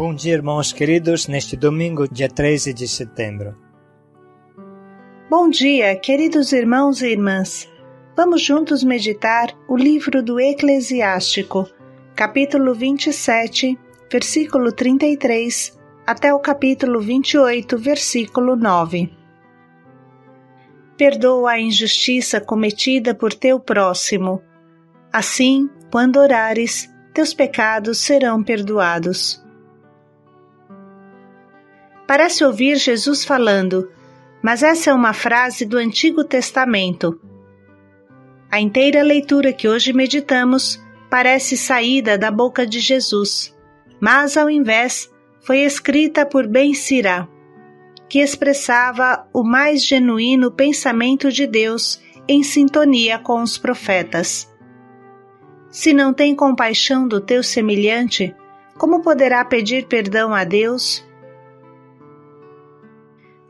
Bom dia, irmãos queridos, neste domingo, dia 13 de setembro. Bom dia, queridos irmãos e irmãs. Vamos juntos meditar o livro do Eclesiástico, capítulo 27, versículo 33, até o capítulo 28, versículo 9. Perdoa a injustiça cometida por teu próximo. Assim, quando orares, teus pecados serão perdoados. Parece ouvir Jesus falando, mas essa é uma frase do Antigo Testamento. A inteira leitura que hoje meditamos parece saída da boca de Jesus, mas ao invés foi escrita por Ben Sira, que expressava o mais genuíno pensamento de Deus em sintonia com os profetas. Se não tem compaixão do teu semelhante, como poderá pedir perdão a Deus?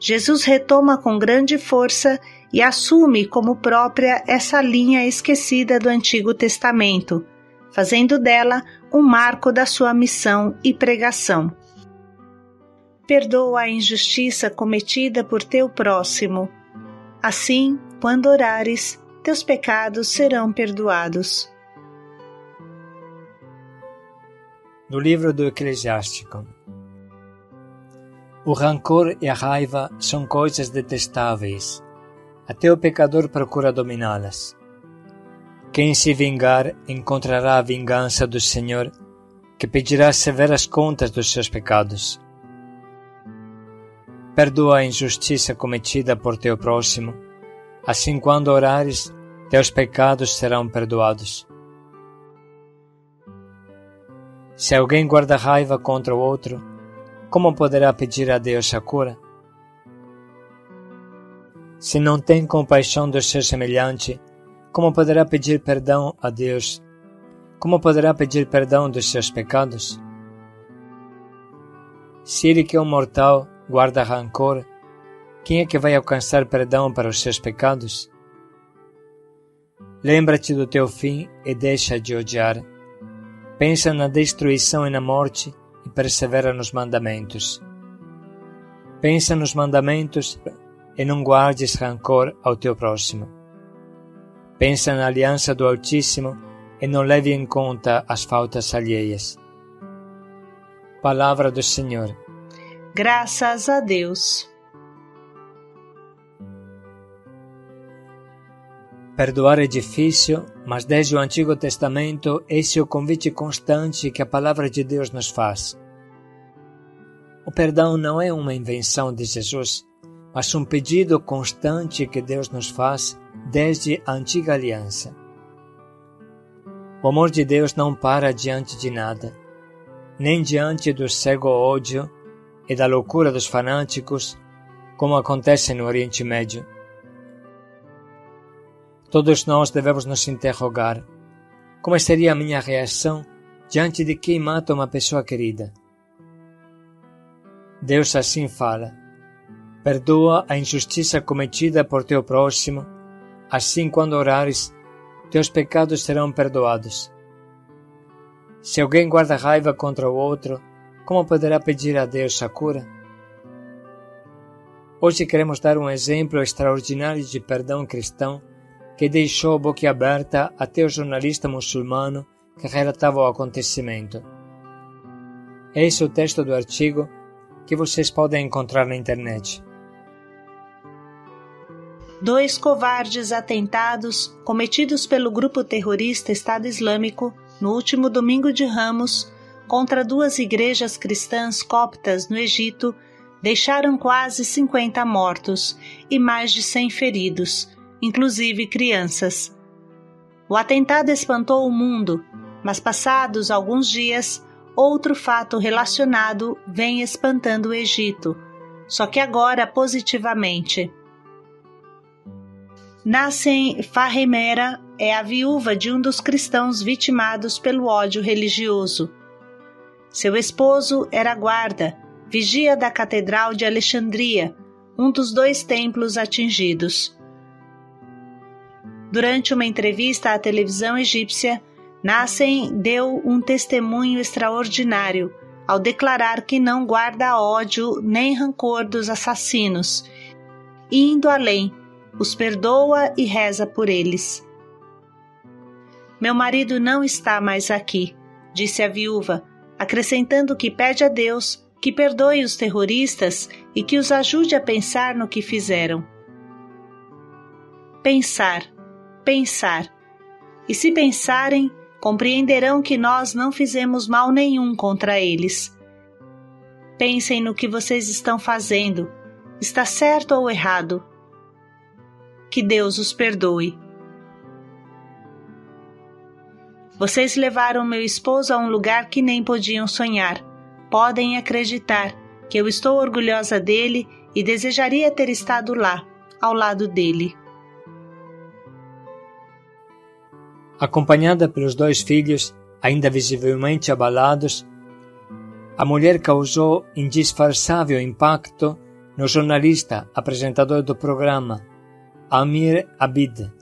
Jesus retoma com grande força e assume como própria essa linha esquecida do Antigo Testamento, fazendo dela um marco da sua missão e pregação. Perdoa a injustiça cometida por teu próximo. Assim, quando orares, teus pecados serão perdoados. Do livro do Eclesiástico. O rancor e a raiva são coisas detestáveis. Até o pecador procura dominá-las. Quem se vingar encontrará a vingança do Senhor, que pedirá severas contas dos seus pecados. Perdoa a injustiça cometida por teu próximo. Assim, quando orares, teus pecados serão perdoados. Se alguém guarda raiva contra o outro, como poderá pedir a Deus a cura? Se não tem compaixão do seu semelhante, como poderá pedir perdão a Deus? Como poderá pedir perdão dos seus pecados? Se ele que é um mortal guarda rancor, quem é que vai alcançar perdão para os seus pecados? Lembra-te do teu fim e deixa de odiar. Pensa na destruição e na morte e persevera nos mandamentos. Pensa nos mandamentos e não guardes rancor ao teu próximo. Pensa na aliança do Altíssimo e não leve em conta as faltas alheias. Palavra do Senhor. Graças a Deus. Perdoar é difícil, mas desde o Antigo Testamento esse é o convite constante que a Palavra de Deus nos faz. O perdão não é uma invenção de Jesus, mas um pedido constante que Deus nos faz desde a Antiga Aliança. O amor de Deus não para diante de nada, nem diante do cego ódio e da loucura dos fanáticos, como acontece no Oriente Médio. Todos nós devemos nos interrogar: como seria a minha reação diante de quem mata uma pessoa querida? Deus assim fala: perdoa a injustiça cometida por teu próximo, assim quando orares, teus pecados serão perdoados. Se alguém guarda raiva contra o outro, como poderá pedir a Deus a cura? Hoje queremos dar um exemplo extraordinário de perdão cristão que deixou boquiaberta até o jornalista muçulmano que relatava o acontecimento. Esse é o texto do artigo que vocês podem encontrar na internet. 2 covardes atentados cometidos pelo grupo terrorista Estado Islâmico no último domingo de Ramos contra 2 igrejas cristãs coptas no Egito deixaram quase 50 mortos e mais de 100 feridos, inclusive crianças. O atentado espantou o mundo, mas passados alguns dias, outro fato relacionado vem espantando o Egito, só que agora positivamente. Nassem Fahemera é a viúva de um dos cristãos vitimados pelo ódio religioso. Seu esposo era guarda, vigia da Catedral de Alexandria, um dos 2 templos atingidos. Durante uma entrevista à televisão egípcia, Nassem deu um testemunho extraordinário ao declarar que não guarda ódio nem rancor dos assassinos, e indo além, os perdoa e reza por eles. Meu marido não está mais aqui, disse a viúva, acrescentando que pede a Deus que perdoe os terroristas e que os ajude a pensar no que fizeram. Pensar, pensar. E se pensarem, compreenderão que nós não fizemos mal nenhum contra eles. Pensem no que vocês estão fazendo. Está certo ou errado? Que Deus os perdoe. Vocês levaram meu esposo a um lugar que nem podiam sonhar. Podem acreditar que eu estou orgulhosa dele e desejaria ter estado lá, ao lado dele. Acompanhada pelos 2 filhos, ainda visivelmente abalados, a mulher causou indisfarçável impacto no jornalista apresentador do programa, Amir Abid,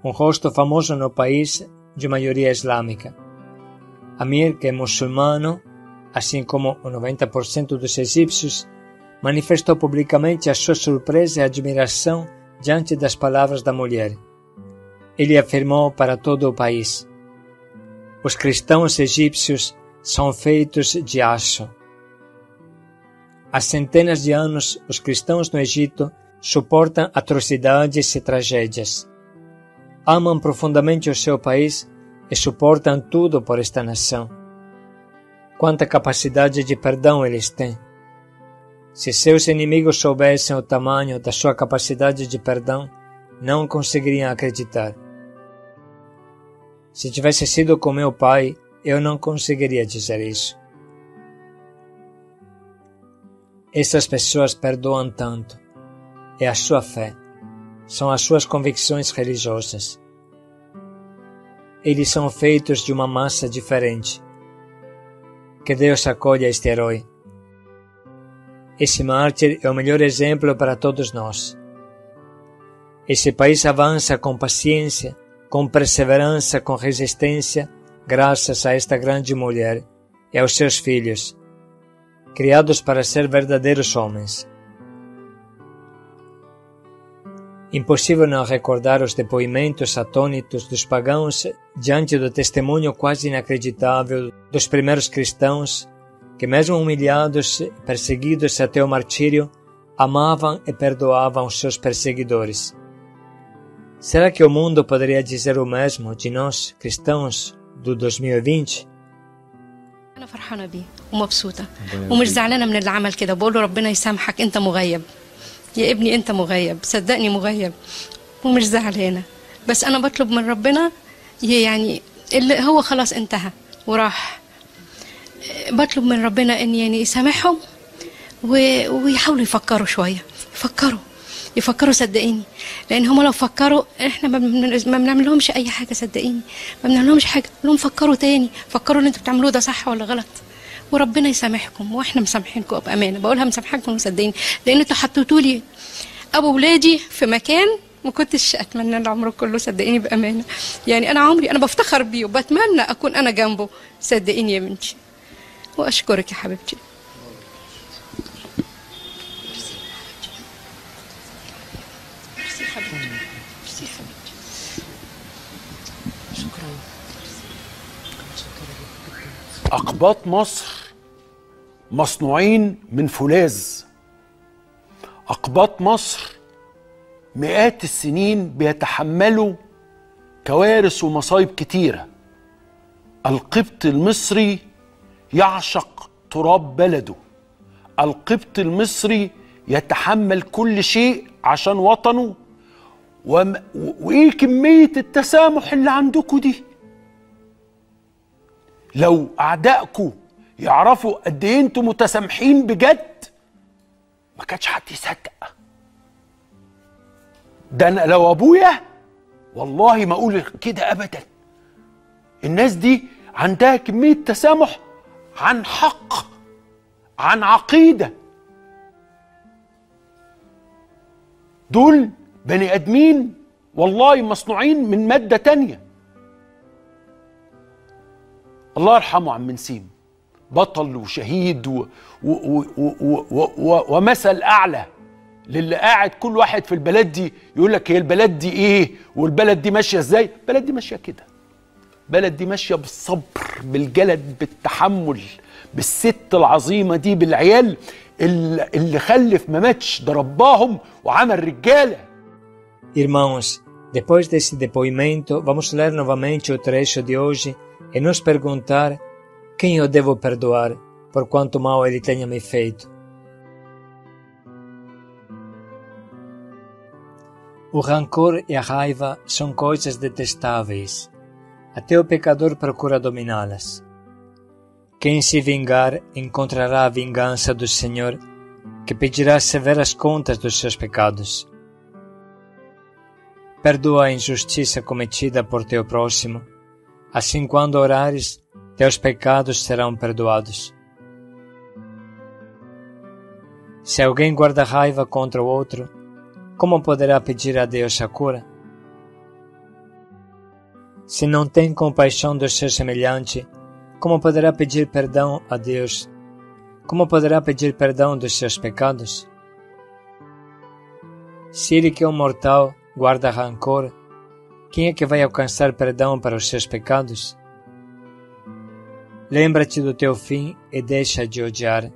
um rosto famoso no país de maioria islâmica. Amir, que é muçulmano, assim como o 90% dos egípcios, manifestou publicamente a sua surpresa e admiração diante das palavras da mulher. Ele afirmou para todo o país: os cristãos egípcios são feitos de aço. Há centenas de anos, os cristãos no Egito suportam atrocidades e tragédias. Amam profundamente o seu país e suportam tudo por esta nação. Quanta capacidade de perdão eles têm! Se seus inimigos soubessem o tamanho da sua capacidade de perdão, não conseguiriam acreditar. Se tivesse sido com meu pai, eu não conseguiria dizer isso. Essas pessoas perdoam tanto. É a sua fé. São as suas convicções religiosas. Eles são feitos de uma massa diferente. Que Deus acolha este herói. Esse mártir é o melhor exemplo para todos nós. Esse país avança com paciência, com perseverança, com resistência, graças a esta grande mulher e aos seus filhos, criados para ser verdadeiros homens. Impossível não recordar os depoimentos atônitos dos pagãos diante do testemunho quase inacreditável dos primeiros cristãos que, mesmo humilhados e perseguidos até o martírio, amavam e perdoavam os seus perseguidores. Será que o mundo poderia dizer o mesmo de nós, cristãos do 2020? أنا فرحانة بيه ومبسوطة ومش زعلانة من اللي عمل كده. بقول له ربنا يسامحك، أنت مغيب يا ابني، أنت مغيب، صدقني مغيب، ومش زعلانة. بس أنا بطلب من ربنا يعني اللي هو خلاص انتهى وراح. بطلب من ربنا إن يعني يسامحهم ويحاولوا يفكروا شوية، يفكروا صدقيني، لان هم لو فكروا احنا ما بنعمل لهمش اي حاجه. صدقيني ما بنعمل لهمش حاجه. لهم فكروا تاني، فكروا اللي انتوا بتعملوه ده صح ولا غلط، وربنا يسامحكم واحنا مسامحينكم بامانه. بقولها مسامحاكم وصدقيني، لان انتوا حطيتوا لي ابو ولادي في مكان ما كنتش اتمنى العمر كله. صدقيني بامانه، يعني انا بفتخر بيه وبتمنى اكون انا جنبه. صدقيني يا بنتي، واشكرك يا حبيبتي. أقباط مصر مصنوعين من فولاذ. أقباط مصر مئات السنين بيتحملوا كوارث ومصايب كتيرة. القبط المصري يعشق تراب بلده. القبط المصري يتحمل كل شيء عشان وطنه. وإيه كمية التسامح اللي عندكم دي؟ لو أعدائكم يعرفوا قد إيه أنتم متسامحين بجد ما كانش حد يصدق. ده أنا لو أبويا والله ما أقول كده أبدا. الناس دي عندها كمية تسامح عن حق، عن عقيدة. دول بني آدمين والله مصنوعين من مادة تانية. الله يرحمه عم نسيم، بطل وشهيد ومثل اعلى للي قاعد كل واحد في البلد دي يقول لك هي البلد دي ايه والبلد دي ماشيه ازاي. البلد دي ماشيه كده، البلد دي ماشيه بالصبر، بالجلد، بالتحمل، بالست العظيمه دي، بالعيال اللي خلف ما ماتش، ده رباهم وعمل رجاله. Irmãos, depois desse depoimento, vamos ler novamente o trecho de hoje e nos perguntar quem eu devo perdoar por quanto mal ele tenha me feito. O rancor e a raiva são coisas detestáveis. Até o pecador procura dominá-las. Quem se vingar encontrará a vingança do Senhor, que pedirá severas contas dos seus pecados. Perdoa a injustiça cometida por teu próximo, assim quando orares, teus pecados serão perdoados. Se alguém guarda raiva contra o outro, como poderá pedir a Deus a cura? Se não tem compaixão do seu semelhante, como poderá pedir perdão a Deus? Como poderá pedir perdão dos seus pecados? Se ele que é um mortal guarda rancor, quem é que vai alcançar perdão para os seus pecados? Lembra-te do teu fim e deixa de odiar.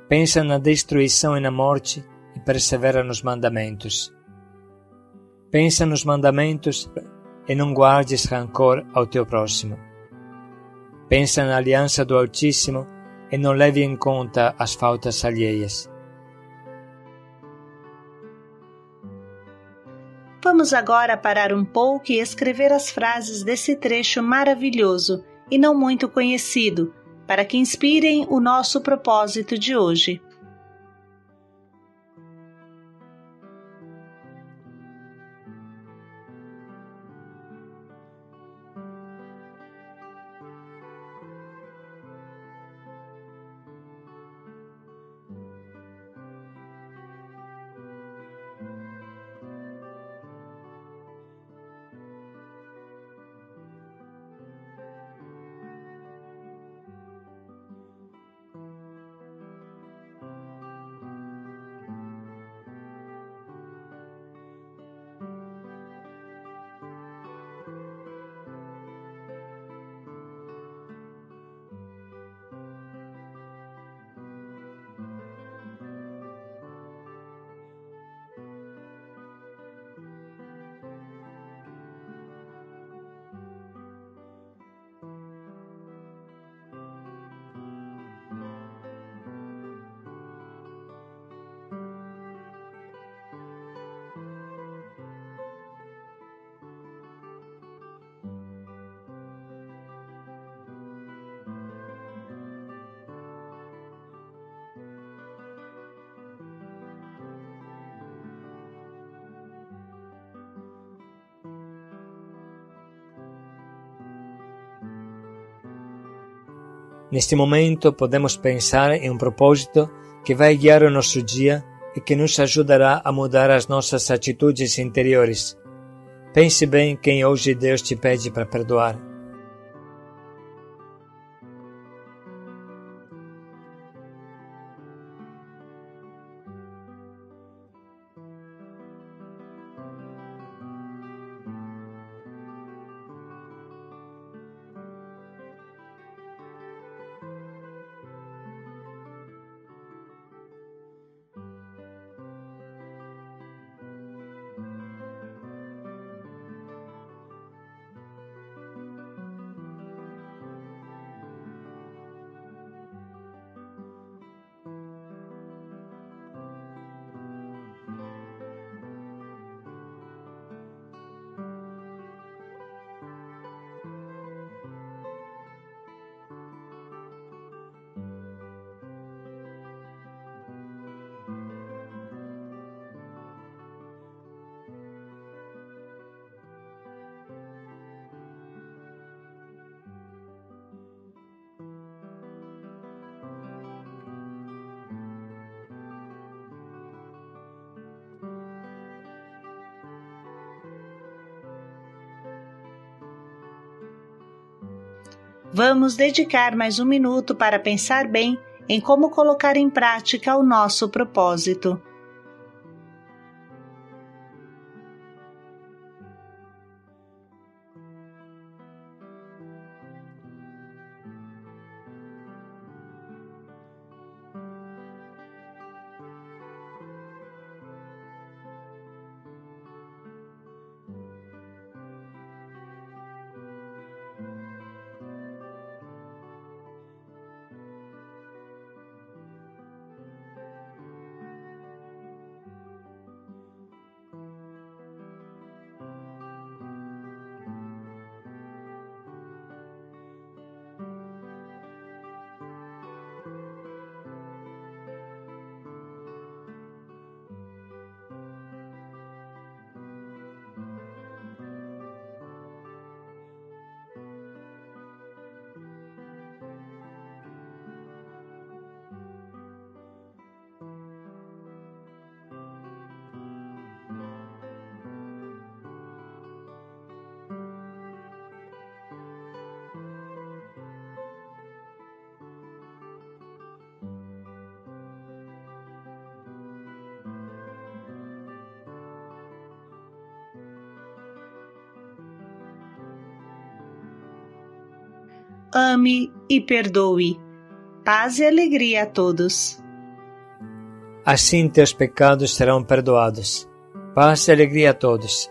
Pensa na destruição e na morte e persevera nos mandamentos. Pensa nos mandamentos e não guardes rancor ao teu próximo. Pensa na aliança do Altíssimo e não leve em conta as faltas alheias. Vamos agora parar um pouco e escrever as frases desse trecho maravilhoso e não muito conhecido, para que inspirem o nosso propósito de hoje. Neste momento, podemos pensar em um propósito que vai guiar o nosso dia e que nos ajudará a mudar as nossas atitudes interiores. Pense bem quem hoje Deus te pede para perdoar. Vamos dedicar mais um minuto para pensar bem em como colocar em prática o nosso propósito. Ame e perdoe. Paz e alegria a todos. Assim teus pecados serão perdoados. Paz e alegria a todos.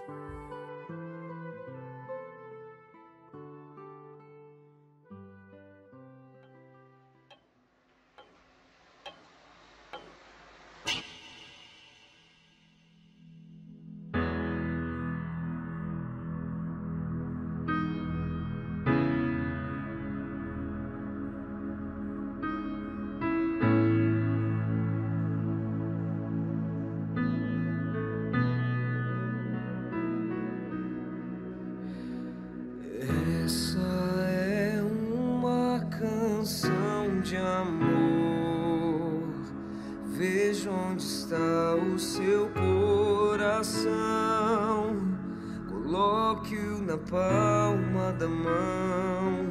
De amor, veja onde está o seu coração, coloque-o na palma da mão.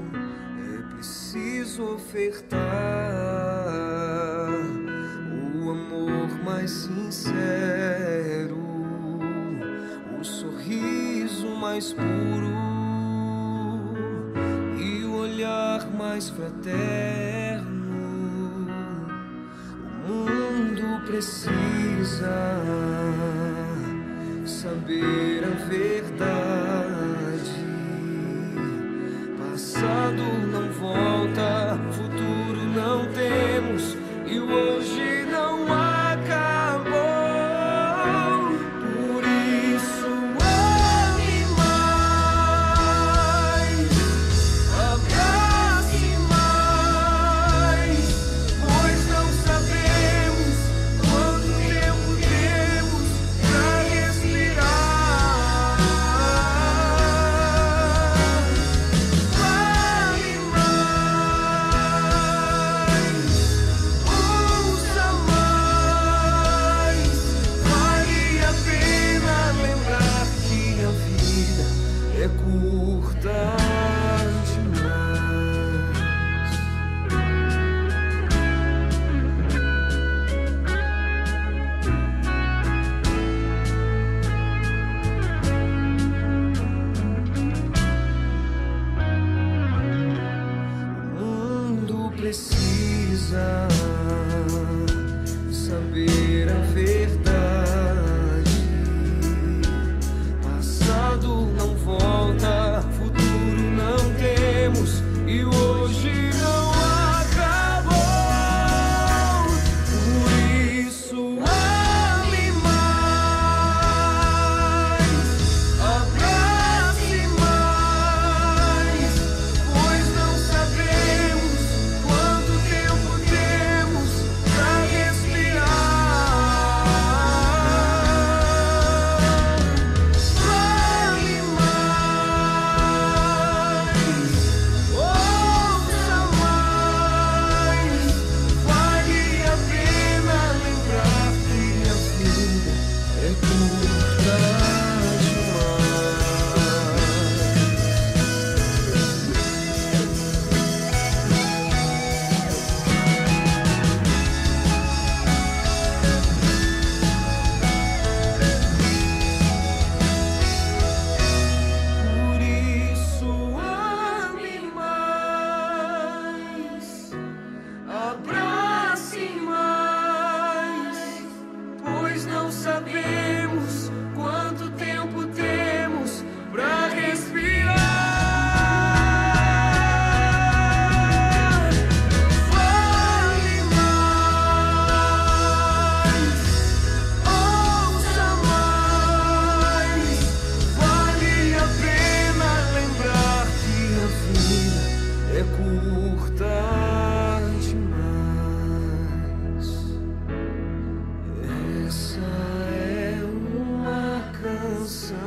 É preciso ofertar o amor mais sincero, o sorriso mais puro e o olhar mais fraterno. Precisa saber a verdade. Passado não volta, futuro não temos e o hoje não acabou. Por isso ame mais, abrace mais, pois não sabemos quanto tempo temos pra respirar. Ame mais.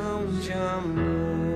canção de amor.